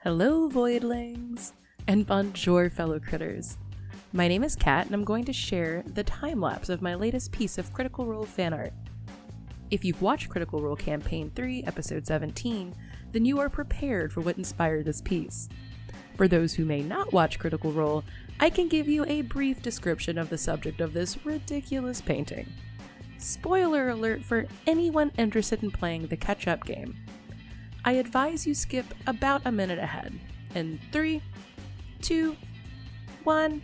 Hello, voidlings, and bonjour, fellow critters. My name is Kat, and I'm going to share the time-lapse of my latest piece of Critical Role fan art. If you've watched Critical Role Campaign 3, Episode 17, then you are prepared for what inspired this piece. For those who may not watch Critical Role, I can give you a brief description of the subject of this ridiculous painting. Spoiler alert for anyone interested in playing the catch-up game. I advise you skip about a minute ahead. In 3, 2, 1...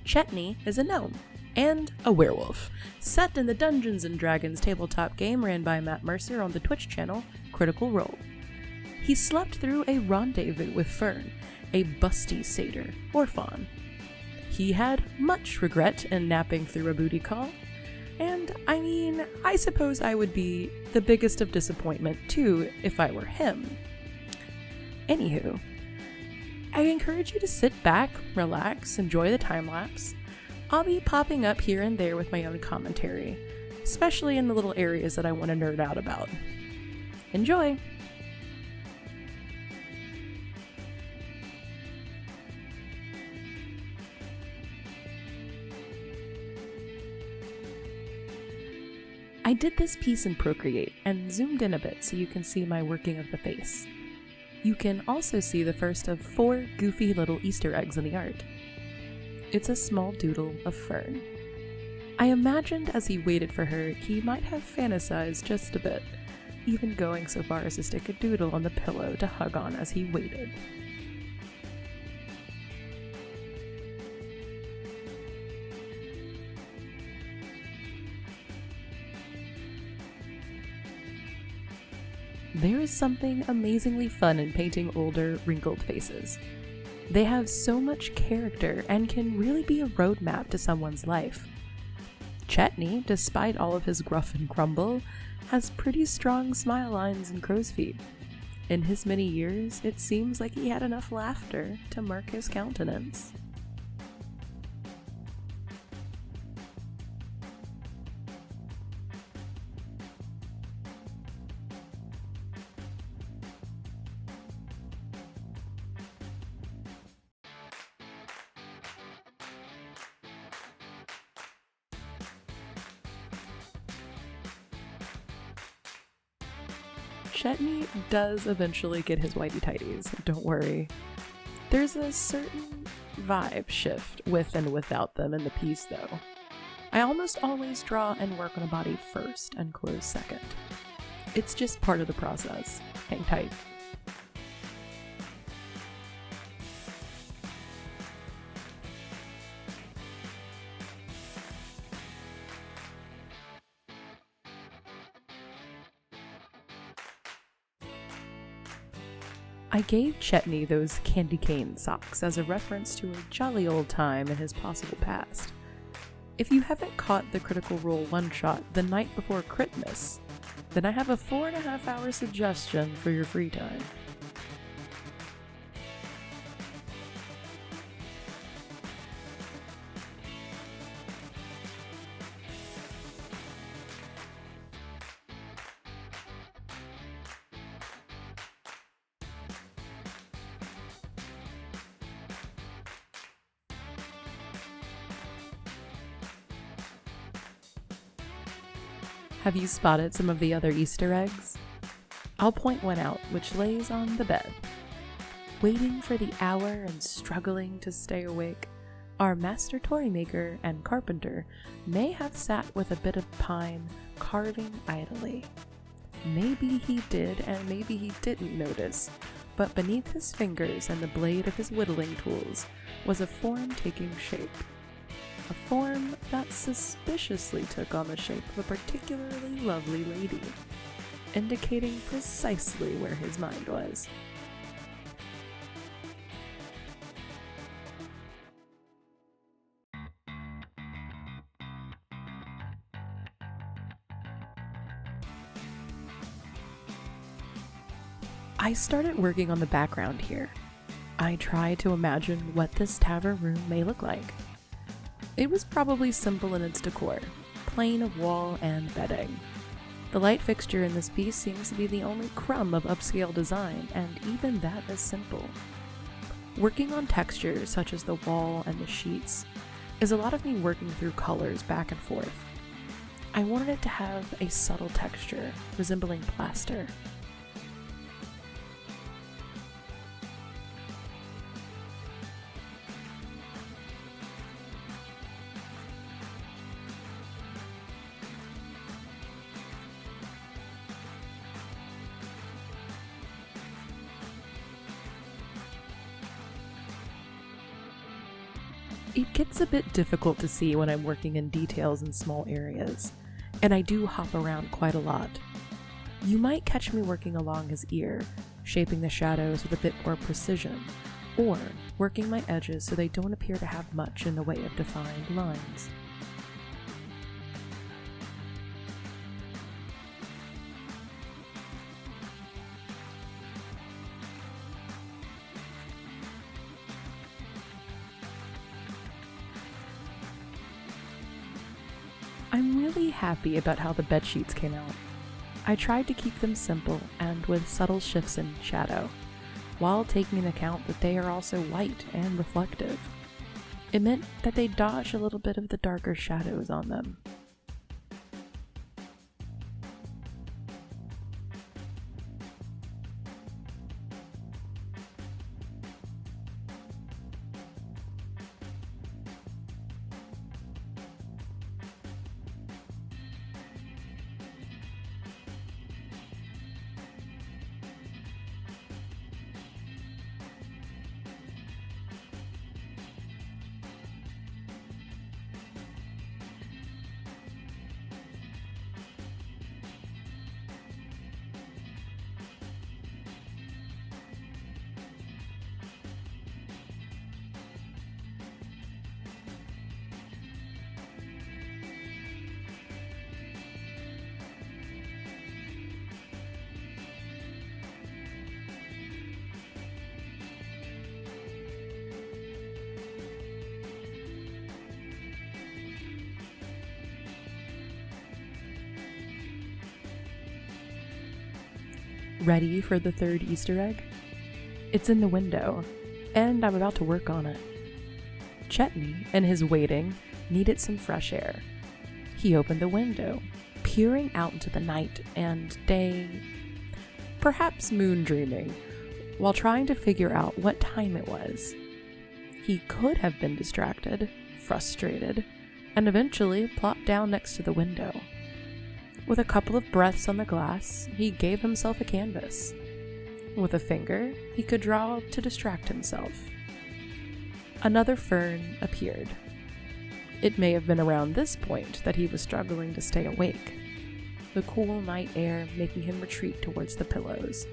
Chetney is a gnome and a werewolf, set in the Dungeons & Dragons tabletop game ran by Matt Mercer on the Twitch channel Critical Role. He slept through a rendezvous with Fearne, a busty satyr, or fawn. He had much regret in napping through a booty call, and I suppose I would be the biggest of disappointment too if I were him. Anywho, I encourage you to sit back, relax, enjoy the time-lapse. I'll be popping up here and there with my own commentary, especially in the little areas that I want to nerd out about. Enjoy! I did this piece in Procreate and zoomed in a bit so you can see my working of the face. You can also see the first of 4 goofy little Easter eggs in the art. It's a small doodle of Fearne. I imagined as he waited for her, he might have fantasized just a bit, even going so far as to stick a doodle on the pillow to hug on as he waited. There is something amazingly fun in painting older, wrinkled faces. They have so much character and can really be a roadmap to someone's life. Chetney, despite all of his gruff and grumble, has pretty strong smile lines and crow's feet. In his many years, it seems like he had enough laughter to mark his countenance. Chetney does eventually get his whitey-tighties, don't worry. There's a certain vibe shift with and without them in the piece though. I almost always draw and work on a body first and clothes second. It's just part of the process. Hang tight. I gave Chetney those candy cane socks as a reference to a jolly old time in his possible past. If you haven't caught the Critical Role one-shot the night before Christmas, then I have a 4.5-hour suggestion for your free time. Have you spotted some of the other Easter eggs? I'll point one out, which lays on the bed. Waiting for the hour and struggling to stay awake, our master toy maker and carpenter may have sat with a bit of pine, carving idly. Maybe he did and maybe he didn't notice, but beneath his fingers and the blade of his whittling tools was a form taking shape. A form that suspiciously took on the shape of a particularly lovely lady, indicating precisely where his mind was. I started working on the background here. I tried to imagine what this tavern room may look like. It was probably simple in its decor, plain of wall and bedding. The light fixture in this piece seems to be the only crumb of upscale design, and even that is simple. Working on textures such as the wall and the sheets is a lot of me working through colors back and forth. I wanted it to have a subtle texture, resembling plaster. It gets a bit difficult to see when I'm working in details in small areas, and I do hop around quite a lot. You might catch me working along his ear, shaping the shadows with a bit more precision, or working my edges so they don't appear to have much in the way of defined lines. I'm really happy about how the bedsheets came out. I tried to keep them simple and with subtle shifts in shadow, while taking into account that they are also white and reflective. It meant that they dodged a little bit of the darker shadows on them. Ready for the third Easter egg? It's in the window, and I'm about to work on it. Chetney, in his waiting, needed some fresh air. He opened the window, peering out into the night and day, perhaps moon dreaming, while trying to figure out what time it was. He could have been distracted, frustrated, and eventually plopped down next to the window. With a couple of breaths on the glass, he gave himself a canvas. With a finger, he could draw to distract himself. Another Fearne appeared. It may have been around this point that he was struggling to stay awake, the cool night air making him retreat towards the pillows.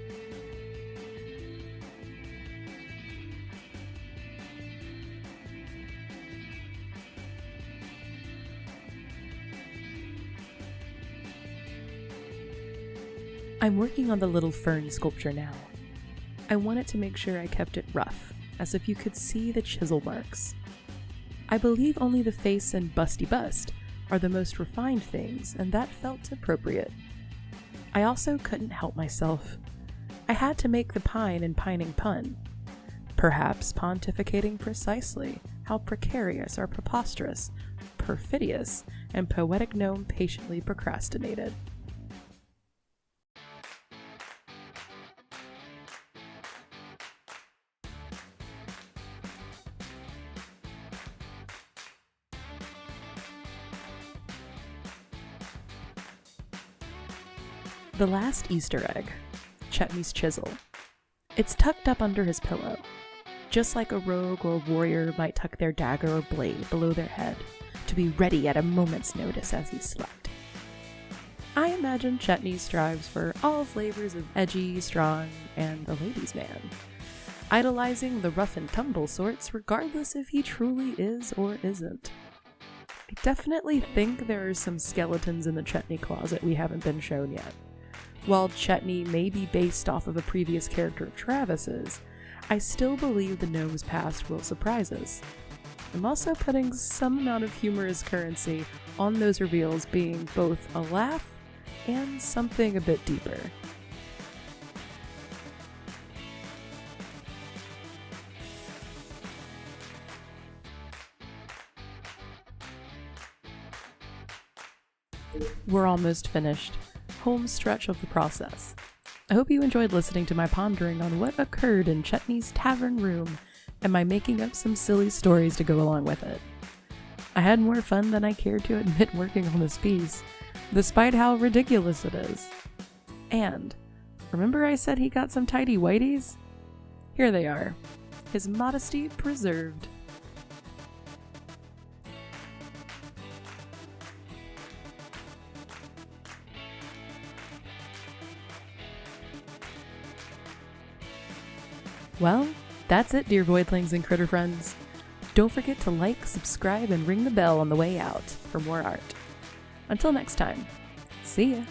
I'm working on the little Fearne sculpture now. I wanted to make sure I kept it rough, as if you could see the chisel marks. I believe only the face and busty bust are the most refined things, and that felt appropriate. I also couldn't help myself. I had to make the pine and pining pun, perhaps pontificating precisely how precarious or preposterous, perfidious, and poetic gnome patiently procrastinated. The last Easter egg, Chetney's chisel. It's tucked up under his pillow, just like a rogue or warrior might tuck their dagger or blade below their head to be ready at a moment's notice as he slept. I imagine Chetney strives for all flavors of edgy, strong, and the ladies' man, idolizing the rough and tumble sorts regardless if he truly is or isn't. I definitely think there are some skeletons in the Chetney closet we haven't been shown yet. While Chetney may be based off of a previous character of Travis's, I still believe the gnome's past will surprise us. I'm also putting some amount of humorous currency on those reveals being both a laugh and something a bit deeper. We're almost finished. Home stretch of the process. I hope you enjoyed listening to my pondering on what occurred in Chetney's tavern room and my making up some silly stories to go along with it. I had more fun than I cared to admit working on this piece, despite how ridiculous it is. And, remember I said he got some tidy whities? Here they are. His modesty preserved. Well, that's it, dear voidlings and critter friends. Don't forget to like, subscribe, and ring the bell on the way out for more art. Until next time, see ya!